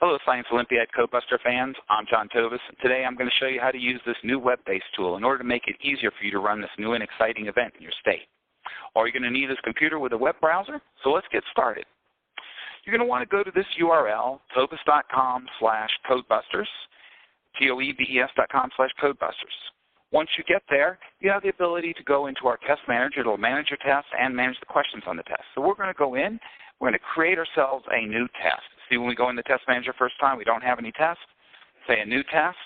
Hello, Science Olympiad CodeBuster fans. I'm John Tovis. Today I'm going to show you how to use this new web-based tool in order to make it easier for you to run this new and exciting event in your state. All you're going to need is a computer with a web browser, so let's get started. You're going to want to go to this URL, tobus.com/codebusters, TOEBES.com/codebusters. Once you get there, you have the ability to go into our test manager. It will manage your test and manage the questions on the test. So we're going to go in. We're going to create ourselves a new test. See, when we go in the test manager first time, we don't have any tests. Say a new test.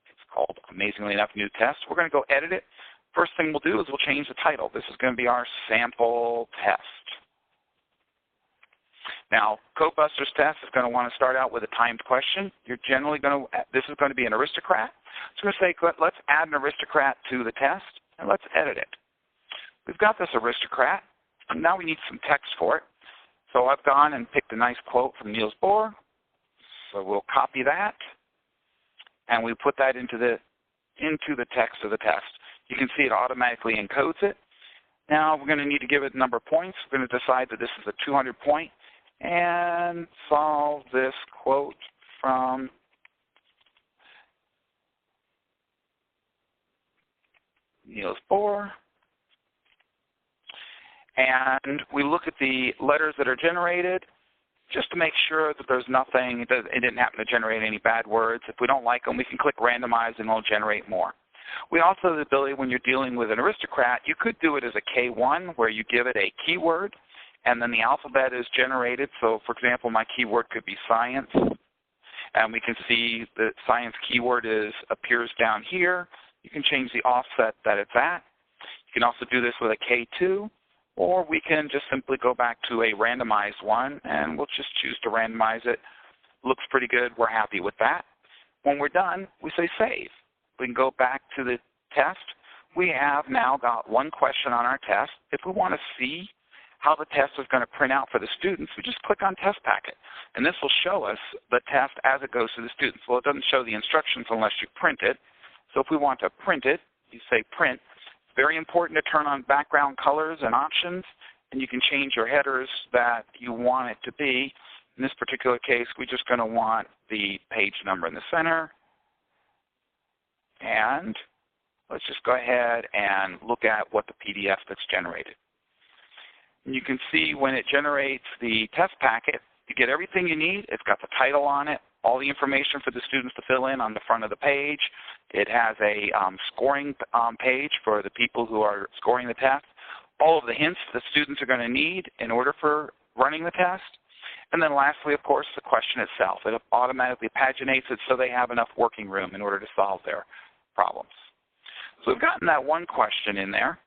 It's called, amazingly enough, new test. We're going to go edit it. First thing we'll do is we'll change the title. This is going to be our sample test. Now, CodeBusters test is going to want to start out with a timed question. You're generally going to, this is going to be an aristocrat. So we're going to say, let's add an aristocrat to the test, and let's edit it. We've got this aristocrat, and now we need some text for it. So I've gone and picked a nice quote from Niels Bohr. So we'll copy that, and we put that into the text of the test. You can see it automatically encodes it. Now we're going to need to give it a number of points. We're going to decide that this is a 200-point, and solve this quote from Niels Bohr. And we look at the letters that are generated just to make sure that there's nothing, it didn't happen to generate any bad words. If we don't like them, we can click randomize and it'll generate more. We also have the ability, when you're dealing with an aristocrat, you could do it as a K1 where you give it a keyword and then the alphabet is generated. So, for example, my keyword could be science. And we can see the science keyword appears down here. You can change the offset that it's at. You can also do this with a K2. Or we can just simply go back to a randomized one, and we'll just choose to randomize it. Looks pretty good. We're happy with that. When we're done, we say save. We can go back to the test. We have now got one question on our test. If we want to see how the test is going to print out for the students, we just click on Test Packet, and this will show us the test as it goes to the students. Well, it doesn't show the instructions unless you print it. So if we want to print it, you say Print. Very important to turn on background colors and options, and you can change your headers that you want it to be. In this particular case, we're just going to want the page number in the center. And let's just go ahead and look at what the PDF that's generated. And you can see when it generates the test packet, you get everything you need. It's got the title on it, all the information for the students to fill in on the front of the page. It has a scoring page for the people who are scoring the test, all of the hints the students are going to need in order for running the test. And then lastly, of course, the question itself. It automatically paginates it so they have enough working room in order to solve their problems. So we've gotten that one question in there.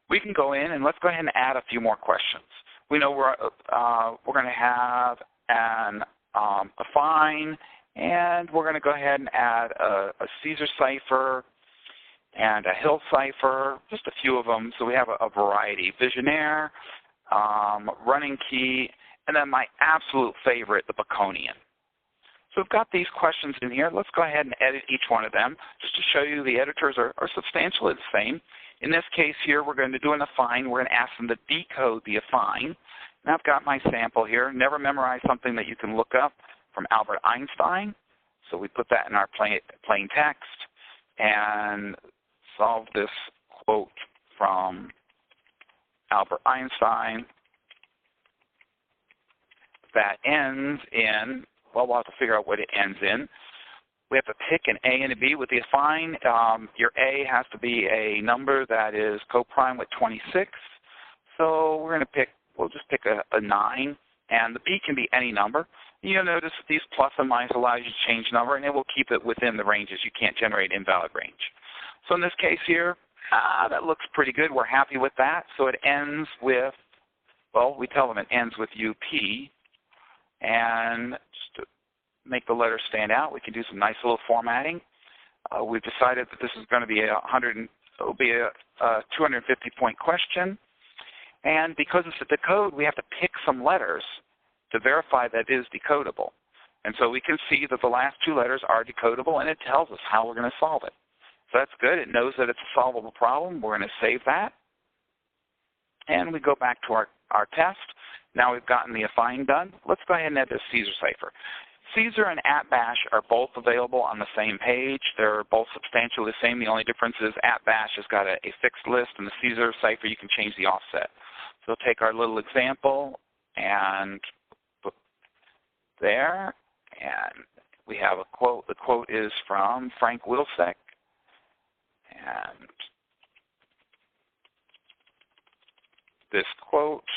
We can go in and let's go ahead and add a few more questions. We know we're going to have a fine, and we're going to go ahead and add a Caesar cipher and a Hill cipher, just a few of them. So we have a variety: Visionaire, running key, and then my absolute favorite, the Baconian. So we've got these questions in here. Let's go ahead and edit each one of them just to show you the editors are substantially the same. In this case here, we're going to do an affine. We're going to ask them to decode the affine. And I've got my sample here. Never memorize something that you can look up from Albert Einstein. So we put that in our plain text and solve this quote from Albert Einstein that ends in, well, we'll have to figure out what it ends in. We have to pick an A and a B with the affine. Your A has to be a number that is co-prime with 26. So we're going to pick, we'll just pick a 9. And the B can be any number. You'll notice that these plus and minus allow you to change number, and it will keep it within the ranges. You can't generate invalid range. So in this case here, that looks pretty good. We're happy with that. So it ends with, well, we tell them it ends with UP. And just to make the letters stand out, we can do some nice little formatting. We've decided that this is going to be a 250-point question. And because it's a decode, we have to pick some letters to verify that it is decodable. And so we can see that the last two letters are decodable, and it tells us how we're going to solve it. So that's good. It knows that it's a solvable problem. We're going to save that. And we go back to our test. Now we've gotten the assign done. Let's go ahead and add the Caesar cipher. Caesar and @bash are both available on the same page. They're both substantially the same. The only difference is @bash has got a fixed list, and the Caesar cipher you can change the offset. So we'll take our little example and put there, and we have a quote. The quote is from Frank Wilczek, and this quote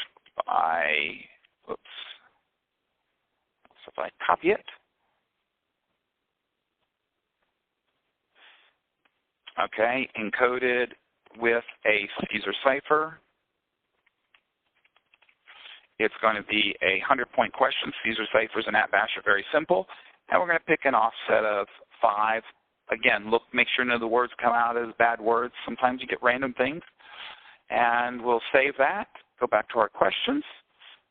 by, oops, so if I copy it, okay, encoded with a Caesar cipher. It's going to be a 100-point question. Caesar ciphers and @bash are very simple. And we're going to pick an offset of 5. Again, look, make sure none of the words come out as bad words. Sometimes you get random things. And we'll save that. Go back to our questions.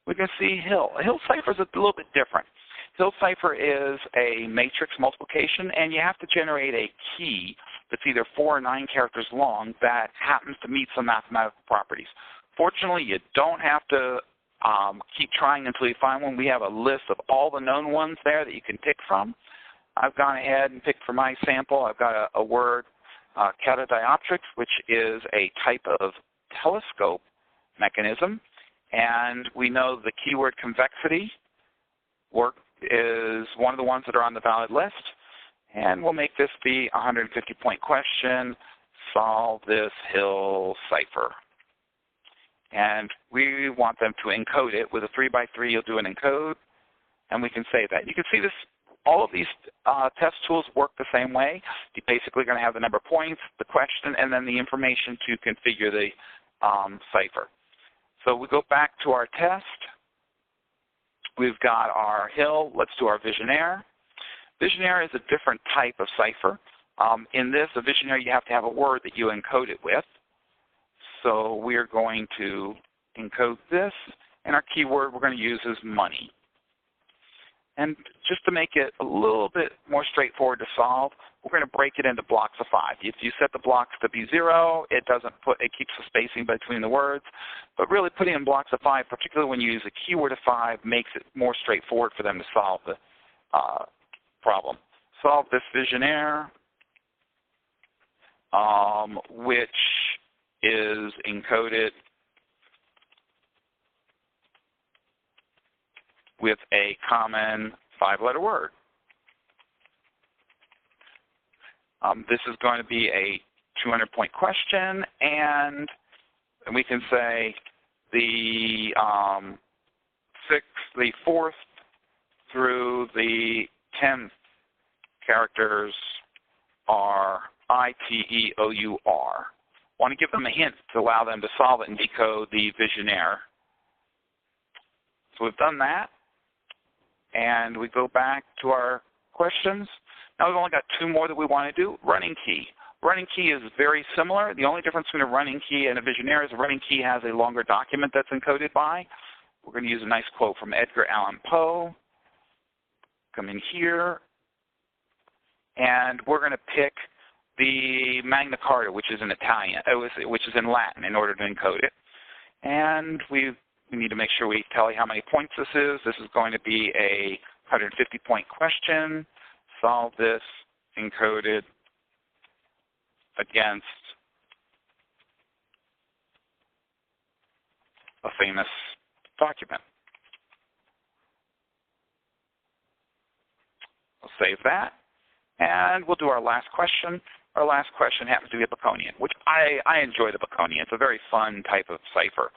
We can see Hill. Hill cipher is a little bit different. Hill cipher is a matrix multiplication, and you have to generate a key that's either 4 or 9 characters long that happens to meet some mathematical properties. Fortunately, you don't have to keep trying until you find one. We have a list of all the known ones there that you can pick from. I've gone ahead and picked for my sample. I've got a word, catadioptrics, which is a type of telescope mechanism. And we know the keyword convexity is one of the ones that are on the valid list. And we'll make this be a 150-point question. Solve this Hill cipher. And we want them to encode it. With a 3x3, you'll do an encode, and we can save that. You can see this. All of these test tools work the same way. You're basically going to have the number of points, the question, and then the information to configure the cipher. So we go back to our test. We've got our Hill. Let's do our Visionaire. Visionaire is a different type of cipher. In this, a Visionaire, you have to have a word that you encode it with. So we're going to encode this, and our keyword we're going to use is money. And just to make it a little bit more straightforward to solve, we're going to break it into blocks of 5. If you set the blocks to be 0, it keeps the spacing between the words. But really putting in blocks of 5, particularly when you use a keyword of 5, makes it more straightforward for them to solve the problem. Solve this Visionaire, which is encoded with a common 5-letter word. This is going to be a 200-point question, and we can say the 4th through the 10th characters are ITEOUR. Want to give them a hint to allow them to solve it and decode the Visionaire. So we've done that, and we go back to our questions. Now we've only got 2 more that we want to do. Running key. Running key is very similar. The only difference between a running key and a Visionaire is a running key has a longer document that's encoded by. We're going to use a nice quote from Edgar Allan Poe. Come in here, and we're going to pick the Magna Carta, which is in Italian, which is in Latin, in order to encode it. And we need to make sure we tell you how many points this is. This is going to be a 150-point question. Solve this encoded against a famous document. We'll save that, and we'll do our last question. Our last question happens to be a Baconian, which I enjoy the Baconian. It's a very fun type of cipher.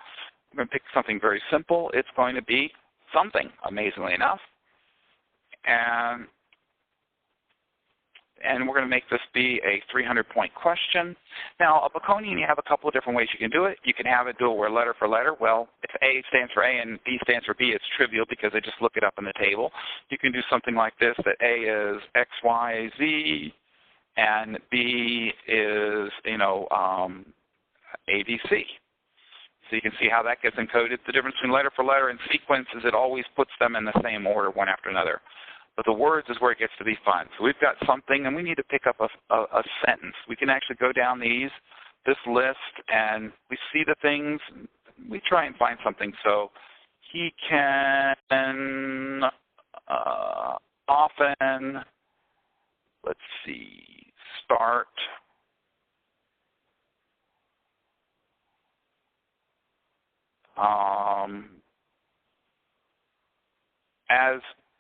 I'm going to pick something very simple. It's going to be something, amazingly enough. And we're going to make this be a 300-point question. Now, a Baconian, you have a couple of different ways you can do it. You can have it do it where letter for letter. Well, if A stands for A and B stands for B, it's trivial because they just look it up in the table. You can do something like this, that A is X, Y, Z, and B is, A, B, C. So you can see how that gets encoded. The difference between letter for letter and sequence is it always puts them in the same order, one after another. But the words is where it gets to be fun. So we've got something, and we need to pick up a sentence. We can actually go down this list, and we see the things. We try and find something. So he can often, let's see, start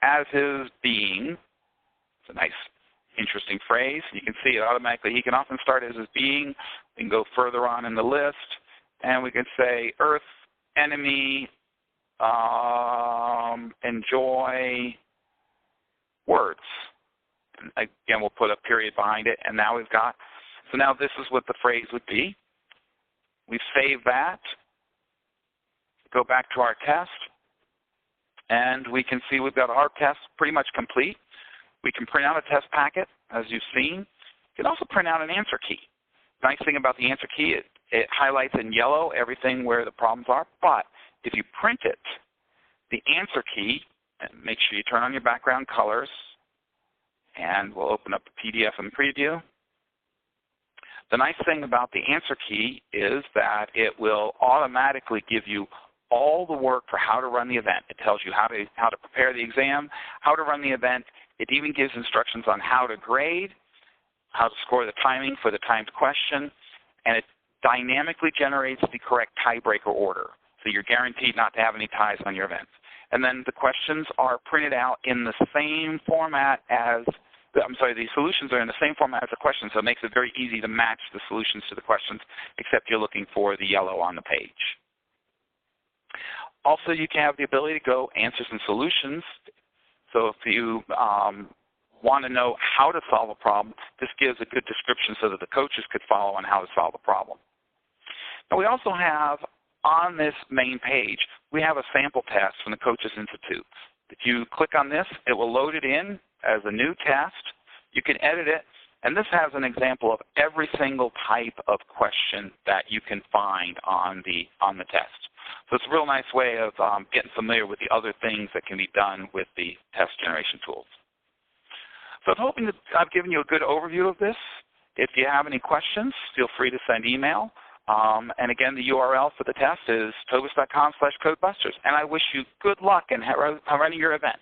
as his being. It's a nice, interesting phrase. You can see it automatically. He can often start as his being. We can go further on in the list, and we can say Earth, enemy, enjoy, words. And again, we'll put a period behind it, and now we've got, so now this is what the phrase would be. We save that, go back to our test, and we can see we've got our test pretty much complete. We can print out a test packet, as you've seen. You can also print out an answer key. Nice thing about the answer key, it highlights in yellow everything where the problems are, but if you print it, the answer key, and make sure you turn on your background colors, and we'll open up the PDF in preview. The nice thing about the answer key is that it will automatically give you all the work for how to run the event. It tells you how to prepare the exam, how to run the event. It even gives instructions on how to grade, how to score the timing for the timed question, and it dynamically generates the correct tiebreaker order. So you're guaranteed not to have any ties on your events. And then the questions are printed out in the same format as, the solutions are in the same format as the questions, so it makes it very easy to match the solutions to the questions, except you're looking for the yellow on the page. Also, you can have the ability to go answers and solutions. So if you want to know how to solve a problem, this gives a good description so that the coaches could follow on how to solve a problem. Now, we also have on this main page, we have a sample test from the Coaches Institute. If you click on this, it will load it in as a new test. You can edit it, and this has an example of every single type of question that you can find on the test. So it's a real nice way of getting familiar with the other things that can be done with the test generation tools. So I'm hoping that I've given you a good overview of this. If you have any questions, feel free to send email. And again, the URL for the test is codebusters.com/codebusters. And I wish you good luck in running your event.